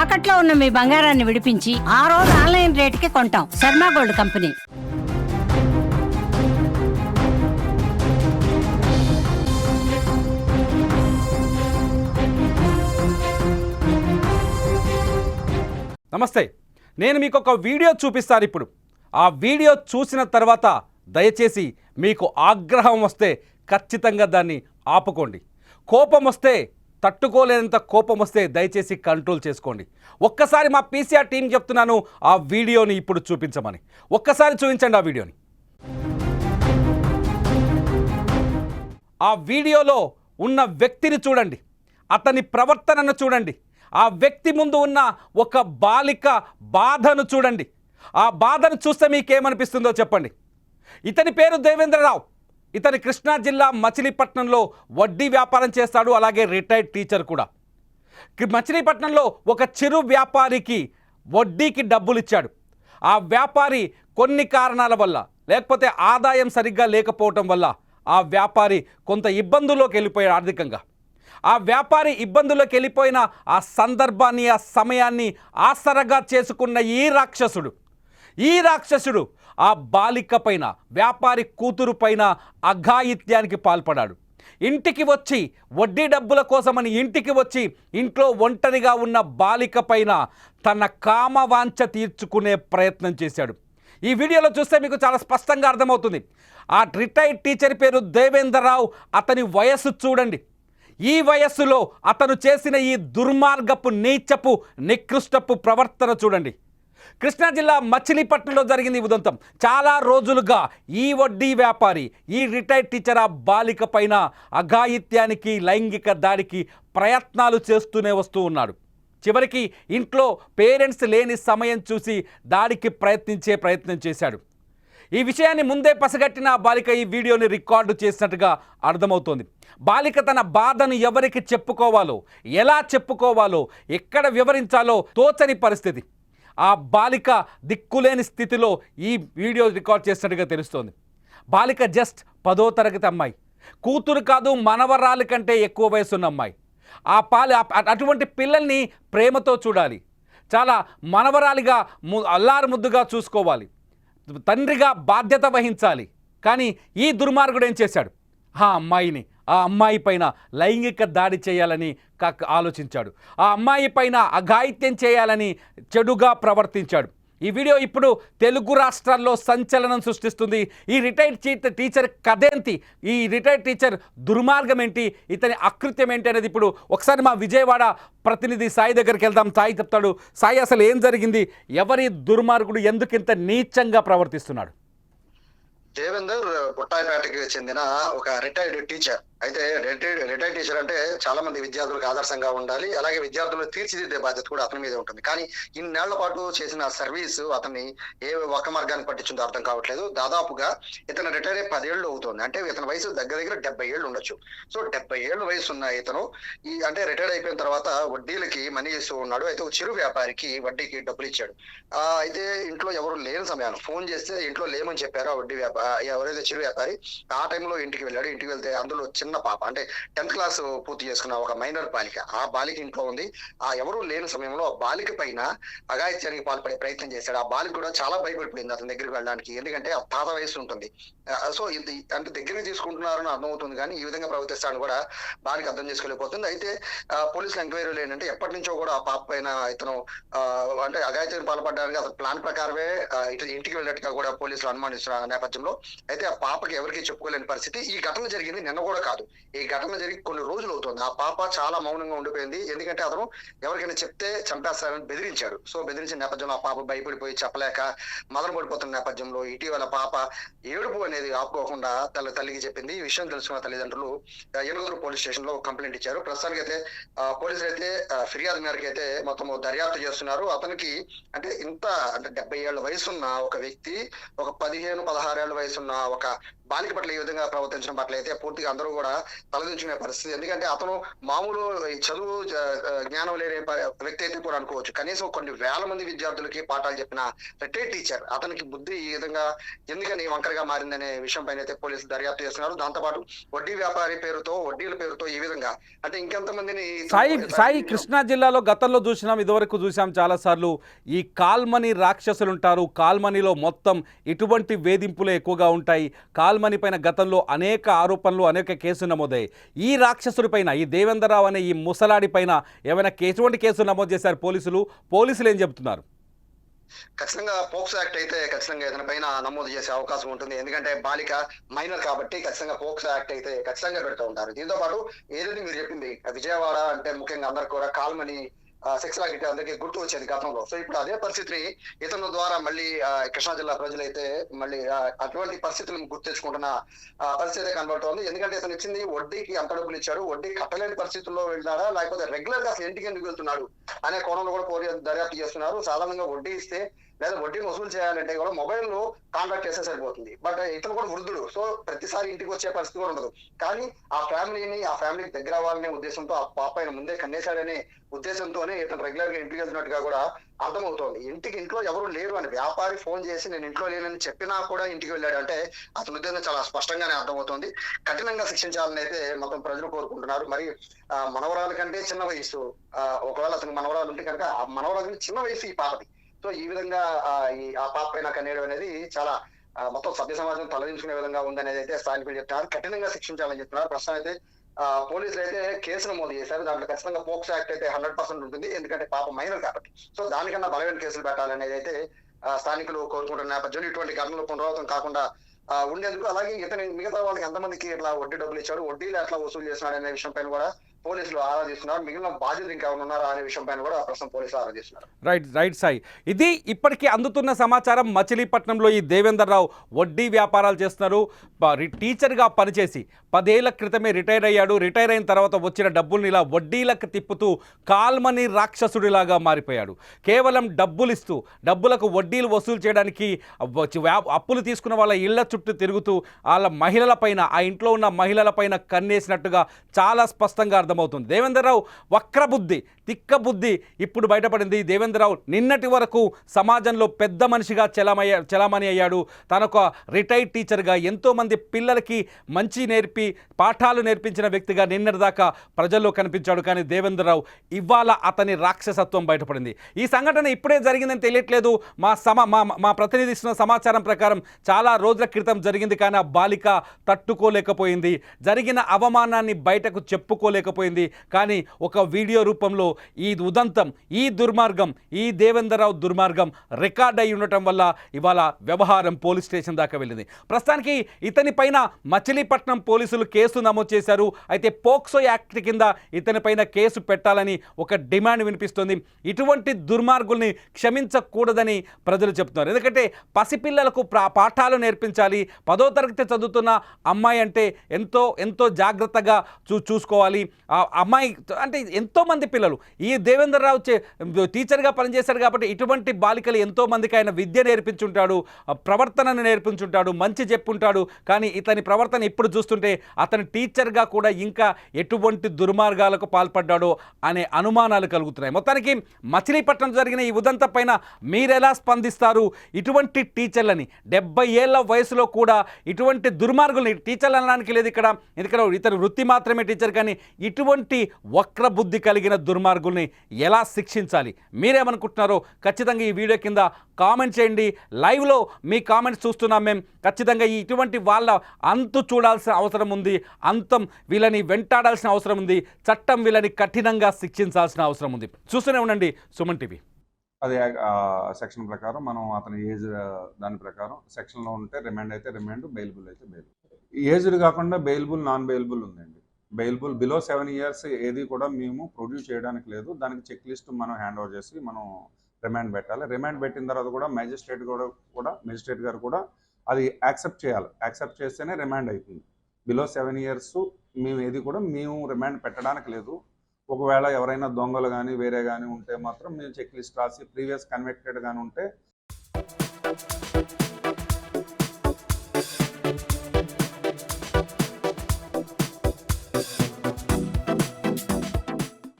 తాకట్లో ఉన్న మీ బంగారాన్ని విడిపించి ఆ రోజు ఆన్లైన్ రేటుకి కొంటాం. Sharma gold company. నమస్తే, నేను మీకు ఒక వీడియో చూపిస్తాను ఇప్పుడు. ఆ వీడియో చూసిన తర్వాత దయచేసి మీకు ఆగ్రహం వస్తే ఖచ్చితంగా దాన్ని ఆపుకోండి. కోపం వస్తే, తట్టుకోలేనంత కోపం వస్తే దయచేసి కంట్రోల్ చేసుకోండి. ఒక్కసారి మా పీసీఆర్ టీం చెప్తున్నాను, ఆ వీడియోని ఇప్పుడు చూపించమని. ఒక్కసారి చూపించండి ఆ వీడియోని. ఆ వీడియోలో ఉన్న వ్యక్తిని చూడండి, అతని ప్రవర్తనను చూడండి, ఆ వ్యక్తి ముందు ఉన్న ఒక బాలిక బాధను చూడండి. ఆ బాధను చూస్తే మీకేమనిపిస్తుందో చెప్పండి. ఇతని పేరు దేవేంద్రరావు. ఇతని కృష్ణా జిల్లా మచిలీపట్నంలో వడ్డీ వ్యాపారం చేస్తాడు, అలాగే రిటైర్డ్ టీచర్ కూడా. మచిలీపట్నంలో ఒక చిరు వ్యాపారికి వడ్డీకి డబ్బులు ఇచ్చాడు. ఆ వ్యాపారి కొన్ని కారణాల వల్ల, లేకపోతే ఆదాయం సరిగ్గా లేకపోవటం వల్ల ఆ వ్యాపారి కొంత ఇబ్బందుల్లోకి వెళ్ళిపోయాడు ఆర్థికంగా. ఆ వ్యాపారి ఇబ్బందుల్లోకి వెళ్ళిపోయిన ఆ సందర్భాన్ని, ఆ సమయాన్ని ఆసరగా చేసుకున్న ఈ రాక్షసుడు ఆ బాలిక పైన, వ్యాపారి కూతురు పైన అఘాయిత్యానికి పాల్పడాడు. ఇంటికి వచ్చి వడ్డీ డబ్బుల కోసమని ఇంటికి వచ్చి ఇంట్లో ఒంటరిగా ఉన్న బాలిక పైన తన కామవాంఛ తీర్చుకునే ప్రయత్నం చేశాడు. ఈ వీడియోలో చూస్తే మీకు చాలా స్పష్టంగా అర్థమవుతుంది. ఆ రిటైర్డ్ టీచర్ పేరు దేవేంద్రరావు. అతని వయస్సు చూడండి. ఈ వయస్సులో అతను చేసిన ఈ దుర్మార్గపు, నీచపు, నికృష్టపు ప్రవర్తన చూడండి. కృష్ణా జిల్లా మచిలీపట్నంలో జరిగింది ఈ ఉదంతం. చాలా రోజులుగా ఈ వడ్డీ వ్యాపారి, ఈ రిటైర్డ్ టీచర్ ఆ బాలిక పైన అఘాయిత్యానికి, లైంగిక దాడికి ప్రయత్నాలు చేస్తూనే వస్తూ ఉన్నాడు. చివరికి ఇంట్లో పేరెంట్స్ లేని సమయం చూసి దాడికి ప్రయత్నం చేశాడు. ఈ విషయాన్ని ముందే పసిగట్టిన ఆ బాలిక ఈ వీడియోని రికార్డు చేసినట్టుగా అర్థమవుతోంది. బాలిక తన బాధను ఎవరికి చెప్పుకోవాలో, ఎలా చెప్పుకోవాలో, ఎక్కడ వివరించాలో తోచని పరిస్థితి. ఆ బాలిక దిక్కులేని స్థితిలో ఈ వీడియో రికార్డ్ చేసినట్టుగా తెలుస్తోంది. బాలిక జస్ట్ 10వ తరగతి అమ్మాయి, కూతురు కాదు మనవరాలి కంటే ఎక్కువ వయసున్న అమ్మాయి. అటువంటి పిల్లల్ని ప్రేమతో చూడాలి, చాలా మనవరాలిగా అల్లారు ముద్దుగా చూసుకోవాలి, తండ్రిగా బాధ్యత వహించాలి. కానీ ఈ దుర్మార్గుడు ఏం చేశాడు? ఆ అమ్మాయి పైన లైంగిక దాడి చేయాలని ఆలోచించాడు. ఆ అమ్మాయి పైన అఘాయిత్యం చేయాలని చెడుగా ప్రవర్తించాడు. ఈ వీడియో ఇప్పుడు తెలుగు రాష్ట్రాల్లో సంచలనం సృష్టిస్తుంది. ఈ రిటైర్డ్ టీచర్ కథేంటి, ఈ రిటైర్డ్ టీచర్ దుర్మార్గం ఏంటి, ఇతని అకృత్యం ఏంటి అనేది ఇప్పుడు ఒకసారి మా విజయవాడ ప్రతినిధి సాయి దగ్గరికి వెళ్దాం. సాయి చెప్తాడు. సాయి, అసలు ఏం జరిగింది? ఎవరి దుర్మార్గుడు ఎందుకింత నీచంగా ప్రవర్తిస్తున్నాడు? దేవేందర్ పుట్టాయిపేటకి చెందిన ఒక రిటైర్డ్ టీచర్. అయితే రిటైర్డ్ టీచర్ అంటే చాలా మంది విద్యార్థులకు ఆదర్శంగా ఉండాలి, అలాగే విద్యార్థులను తీర్చిదిద్దే బాధ్యత కూడా అతని మీదే ఉంటుంది. కానీ ఇన్నేళ్ల పాటు చేసిన సర్వీసు అతన్ని ఏ ఒక్క మార్గాన్ని పట్టించిందో అర్థం కావట్లేదు. దాదాపుగా ఇతను రిటైర్ అయ్యి 10 ఏళ్ళు అవుతుంది. అంటే ఇతని వయసు దగ్గర 70 ఏళ్ళు ఉండొచ్చు. సో 70 ఏళ్ళ వయసు ఉన్న ఇతను అంటే రిటైర్ అయిపోయిన తర్వాత వడ్డీలకి మనీ ఇస్తూ ఉన్నాడు. అయితే ఒక చిరు వ్యాపారికి వడ్డీకి డబ్బులు ఇచ్చాడు. అయితే ఇంట్లో ఎవరు లేని సమయాన్ని ఫోన్ చేస్తే ఇంట్లో లేమని చెప్పారు ఆ వడ్డీ ఎవరైతే చిరు వ్యాపారి. ఆ టైంలో ఇంటికి వెళ్ళాడు. ఇంటికి వెళ్తే అందులో చిన్న పాప, అంటే 10th క్లాస్ పూర్తి చేసుకున్న ఒక మైనర్ బాలిక, ఆ బాలిక ఇంట్లో ఉంది. ఆ ఎవరు లేని సమయంలో ఆ బాలిక పైన అఘాయిత్యానికి పాల్పడే ప్రయత్నం చేశాడు. ఆ బాలిక కూడా చాలా భయపడిపోయింది అతని దగ్గరికి వెళ్ళడానికి, ఎందుకంటే ఆ తాత వయసు ఉంటుంది. సో ఇది అంటే దగ్గరికి తీసుకుంటున్నారని అర్థమవుతుంది, కానీ ఈ విధంగా ప్రవర్తిస్తాడని కూడా బాలిక అర్థం చేసుకోలేకపోతుంది. అయితే పోలీసులు ఎంక్వైరీలు ఏంటంటే ఎప్పటి నుంచో కూడా ఆ పాప పైన ఇతను అంటే అఘాయిత్యానికి పాల్పడడానికి అతను ప్లాన్ ప్రకారమే ఇంటికి వెళ్ళినట్టుగా కూడా పోలీసులు అనుమానిస్తున్న నేపథ్యంలో అయితే ఆ పాపకి ఎవరికి చెప్పుకోలేని పరిస్థితి. ఈ ఘటన జరిగింది నిన్న కూడా కాదు, ఈ ఘటన జరిగి కొన్ని రోజులు అవుతుంది. ఆ పాప చాలా మౌనంగా ఉండిపోయింది, ఎందుకంటే అతను ఎవరికైనా చెప్తే చంపేస్తారని బెదిరించాడు. సో బెదిరించిన నేపథ్యంలో ఆ పాప భయపడిపోయి చెప్పలేక మొదలు పడిపోతున్న నేపథ్యంలో ఇటీవల పాప ఏడుపు అనేది ఆపుకోకుండా తల్లికి చెప్పింది. ఈ విషయం తెలుసుకున్న తల్లిదండ్రులు ఏనుగురు పోలీస్ స్టేషన్ లో కంప్లైంట్ ఇచ్చారు. ప్రస్తుతానికి అయితే పోలీసులు అయితే ఫిర్యాదు మేరకు అయితే మొత్తం దర్యాప్తు చేస్తున్నారు. అతనికి అంటే 70 ఏళ్ల వయసున్న ఒక వ్యక్తి, ఒక 15-16 ఏళ్ల వయసున్న ఒక బాలిక పట్ల ఈ విధంగా ప్రవర్తించడం పట్ల అయితే పూర్తిగా అందరూ కూడా తలదించుకునే పరిస్థితి. ఎందుకంటే అతను మామూలు ఈ చదువు జ్ఞానం లేని వ్యక్తి అయితే కూడా అనుకోవచ్చు. కనీసం కొన్ని వేల మంది విద్యార్థులకి పాఠాలు చెప్పిన రిటైర్డ్ టీచర్ అతనికి బుద్ధి ఈ విధంగా ఎందుకని వంకరగా మారిందనే విషయం పైన అయితే పోలీసులు దర్యాప్తు చేస్తున్నారు. దాంతోపాటు వడ్డీ వ్యాపారి పేరుతో వడ్డీల పేరుతో ఈ విధంగా అంటే ఇంకెంతమందిని సాయి కృష్ణా జిల్లాలో గతంలో చూసినాం, ఇదివరకు చూసాం చాలా సార్లు. ఈ కాల్మనీ రాక్షసులు ఉంటారు. కాల్మనీలో మొత్తం ఇటువంటి వేధింపులు ఎక్కువగా ఉంటాయి. కాల్మనీ పైన గతంలో అనేక ఆరోపణలు, అనేక కేసులు నమోదయ్యాయి. ఈ రాక్షసుడి పైన, ఈ దేవేందర్ రావు అనే ఈ ముసలాడి పైన ఏమైనా ఎటువంటి కేసులు నమోదు చేశారు పోలీసులు ఏం చెబుతున్నారు? ఖచ్చితంగా పోక్సో యాక్ట్ అయితే ఖచ్చితంగా ఇతని పైన నమోదు చేసే అవకాశం ఉంటుంది. ఎందుకంటే బాలిక మైనర్ కాబట్టి ఖచ్చితంగా పోక్సో యాక్ట్ అయితే ఖచ్చితంగా పెడుతూ ఉంటారు. దీంతో పాటు ఏదైతే మీరు చెప్పింది విజయవాడ అంటే ముఖ్యంగా అందరికి కూడా కాల్మనీ సెక్స్ రాకెట్ అందరికీ గుర్తు వచ్చేది గతంలో. సో ఇప్పుడు అదే పరిస్థితిని ఇతను ద్వారా మళ్ళీ కృష్ణా జిల్లా ప్రజలైతే మళ్ళీ అటువంటి పరిస్థితులను గుర్తు తెచ్చుకుంటున్న పరిస్థితి కనబడుతోంది. ఎందుకంటే ఇతను ఇచ్చింది వడ్డీకి అంత డబ్బులు ఇచ్చాడు, వడ్డీ కట్టలేని పరిస్థితుల్లో వెళ్ళాడా లేకపోతే రెగ్యులర్ గా అసలు ఇంటికి ఎందుకు వెళ్తున్నాడు అనే కోణంలో కూడా పోలీసులు దర్యాప్తు చేస్తున్నారు. సాధారణంగా వడ్డీ ఇస్తే లేదా వడ్డీని వసూలు చేయాలంటే కూడా మొబైల్ లో కాంటాక్ట్ చేస్తే సరిపోతుంది. బట్ ఇతను కూడా వృద్ధుడు, సో ప్రతిసారి ఇంటికి వచ్చే పరిస్థితి కూడా ఉండదు. కానీ ఆ ఫ్యామిలీకి దగ్గర అవ్వాలనే ఉద్దేశంతో ఆ పాప ఆయన ముందే కన్నేశాడనే ఉద్దేశంతోనే ఇతను రెగ్యులర్ గా ఇంటికి వెళ్తున్నట్టుగా కూడా అర్థమవుతోంది. ఇంట్లో ఎవరు లేరు అని వ్యాపారి ఫోన్ చేసి నేను ఇంట్లో లేనని చెప్పినా కూడా ఇంటికి వెళ్ళాడు అంటే అతని ఉద్దేశం చాలా స్పష్టంగానే అర్థమవుతోంది. కఠినంగా శిక్షించాలని అయితే మొత్తం ప్రజలు కోరుకుంటున్నారు. మరి మనవరాల కంటే చిన్న వయసు, ఒకవేళ అతనికి మనవరాలు ఉంటే కనుక ఆ మనవరాలు చిన్న వయసు ఈ పాపది. సో ఈ విధంగా ఆ పాప పైన కనేయడం అనేది చాలా మొత్తం సభ్య సమాజం తలదించుకునే విధంగా ఉందనేది అయితే స్థానికులు చెప్తున్నారు. కఠినంగా శిక్షించాలని చెప్తున్నారు. ప్రస్తుతం అయితే పోలీసులు అయితే కేసు నమోదు చేశారు. దాంట్లో ఖచ్చితంగా పోక్సో యాక్ట్ అయితే 100% ఉంటుంది. ఎందుకంటే పాప మైనర్ కాబట్టి. సో దానికన్నా బలమైన కేసులు పెట్టాలనేది అయితే స్థానికులు కోరుకుంటున్న నేపథ్యంలో ఇటువంటి ఘటనలు పునరావృతం కాకుండా ఉండేందుకు, అలాగే ఇతని మిగతా వాళ్ళకి ఎంతమందికి ఇట్లా వడ్డీ డబ్బులు ఇచ్చాడు, వడ్డీలు ఎట్లా వసూలు చేస్తున్నాడు అనే విషయం పైన కూడా పోలీసులు ఆరాధిస్తున్నారు. మిగిలిన బాధ్యతలు ఇంకా ఉన్నారా అనే విషయం పైన కూడా ప్రస్తుతం పోలీసులు ఆరాధిస్తున్నారు. రైట్ సాయి, ఇది ఇప్పటికీ అందుతున్న సమాచారం. మచిలీపట్నంలో ఈ దేవేందర్ రావు వడ్డీ వ్యాపారాలు చేస్తున్నారు. టీచర్గా పనిచేసి 10 ఏళ్ల క్రితమే రిటైర్ అయ్యాడు. రిటైర్ అయిన తర్వాత వచ్చిన డబ్బుల్ని ఇలా వడ్డీలకు తిప్పుతూ కాల్మనీ రాక్షసుడిలాగా మారిపోయాడు. కేవలం డబ్బులు ఇస్తూ డబ్బులకు వడ్డీలు వసూలు చేయడానికి అప్పులు తీసుకున్న వాళ్ళ ఇళ్ల చుట్టూ తిరుగుతూ వాళ్ళ మహిళలపైన, ఆ ఇంట్లో ఉన్న మహిళలపైన కన్నేసినట్టుగా చాలా స్పష్టంగా అర్థమవుతుంది. దేవేందర్ రావు వక్రబుద్ధి, తిక్కబుద్ధి ఇప్పుడు బయటపడింది. దేవేందర్ రావు నిన్నటి వరకు సమాజంలో పెద్ద మనిషిగా చలామణి అయ్యాడు. తనొక రిటైర్డ్ టీచర్గా ఎంతోమంది పిల్లలకి మంచి నేర్పి పాఠాలు నేర్పించిన వ్యక్తిగా నిన్నటిదాకా ప్రజల్లో కనిపించాడు. కానీ దేవేందర్ రావు ఇవాళ అతని రాక్షసత్వం బయటపడింది. ఈ సంఘటన ఇప్పుడే జరిగిందని తెలియట్లేదు. మా ప్రతినిధి ఇస్తున్న సమాచారం ప్రకారం చాలా రోజుల క్రితం జరిగింది. కానీ ఆ బాలిక తట్టుకోలేకపోయింది. జరిగిన అవమానాన్ని బయటకు చెప్పుకోలేకపోయింది. కానీ ఒక వీడియో రూపంలో ఈ ఉదంతం, ఈ దుర్మార్గం, ఈ దేవేందర్ రావు దుర్మార్గం రికార్డ్ అయి ఉండటం వల్ల ఇవాళ వ్యవహారం పోలీస్ స్టేషన్ దాకా వెళ్ళింది. ప్రస్తుతానికి ఇతని పైన మచిలీపట్నం పోలీసులు కేసు నమోదు చేశారు. అయితే పోక్సో యాక్ట్ కింద ఇతని పైన కేసు పెట్టాలని ఒక డిమాండ్ వినిపిస్తుంది. ఇటువంటి దుర్మార్గుల్ని క్షమించకూడదని ప్రజలు చెప్తున్నారు. ఎందుకంటే పసిపిల్లలకు పాఠాలు నేర్పించాలి. 10వ తరగతి చదువుతున్న అమ్మాయి అంటే ఎంతో జాగ్రత్తగా చూసుకోవాలి. ఆ అమ్మాయి అంటే ఎంతోమంది పిల్లలు, ఈ దేవేందర్ రావు టీచర్గా పనిచేశాడు కాబట్టి ఇటువంటి బాలికలు ఎంతోమందికి ఆయన విద్య నేర్పించుంటాడు, ప్రవర్తనను నేర్పించుంటాడు, మంచి చెప్పుంటాడు. కానీ ఇతని ప్రవర్తన ఇప్పుడు చూస్తుంటే అతని టీచర్గా కూడా ఇంకా ఎటువంటి దుర్మార్గాలకు పాల్పడ్డాడో అనే అనుమానాలు కలుగుతున్నాయి. మొత్తానికి మచిలీపట్నం జరిగిన ఈ ఉదంతం పైన మీరెలా స్పందిస్తారు? ఇటువంటి టీచర్లని 70 ఏళ్ల వయసులో కూడా ఇటువంటి దుర్మార్గుల్ని, టీచర్లు అనడానికి లేదు ఇక్కడ, ఎందుకంటే ఇతను వృత్తి మాత్రమే టీచర్, కానీ ఇటువంటి వక్ర బుద్ధి కలిగిన దుర్మార్గుల్ని ఎలా శిక్షించాలి? మీరేమనుకుంటున్నారో ఖచ్చితంగా ఈ వీడియో కింద కామెంట్ చేయండి. లైవ్లో మీ కామెంట్స్ చూస్తున్నాం మేము. ఖచ్చితంగా ఇటువంటి వాళ్ళ అంతు చూడాల్సిన అవసరం ఉంది. అంతం వీళ్ళని వెంటాడాల్సిన అవసరం ఉంది. చట్టం వీళ్ళని కఠినంగా శిక్షించాల్సిన అవసరం ఉంది. చూస్తూనే ఉండండి సుమన్ టీవీ. అదే సెక్షన్ ప్రకారం మనం అతని ఏజ్ దాని ప్రకారం సెక్షన్లో ఉంటే రిమాండ్ అయితే రిమాండ్, బెయిలబుల్ అయితే బెయిలబుల్. ఏజ్డ్ కాకుండా బెయిలబుల్, నాన్ బెయిలబుల్ ఉందండి. బెయిలబుల్ బిలో 7 ఇయర్స్ ఏది కూడా మేము ప్రొడ్యూస్ చేయడానికి లేదు. దానికి చెక్ లిస్ట్ మనం హ్యాండ్ ఓవర్ చేసి మనం రిమాండ్ పెట్టాలి. రిమాండ్ పెట్టిన తర్వాత కూడా మేజిస్ట్రేట్ గారు కూడా అది యాక్సెప్ట్ చేయాలి. యాక్సెప్ట్ చేస్తేనే రిమాండ్ అవుతుంది. బిలో 7 ఇయర్స్ మేము రిమాండ్ పెట్టడానికి లేదు. ఒకవేళ ఎవరైనా దొంగలు కానీ వేరే కానీ ఉంటే మాత్రం మేము చెక్ లిస్ట్ రాసి ప్రీవియస్ కన్విక్టెడ్ కానీ ఉంటే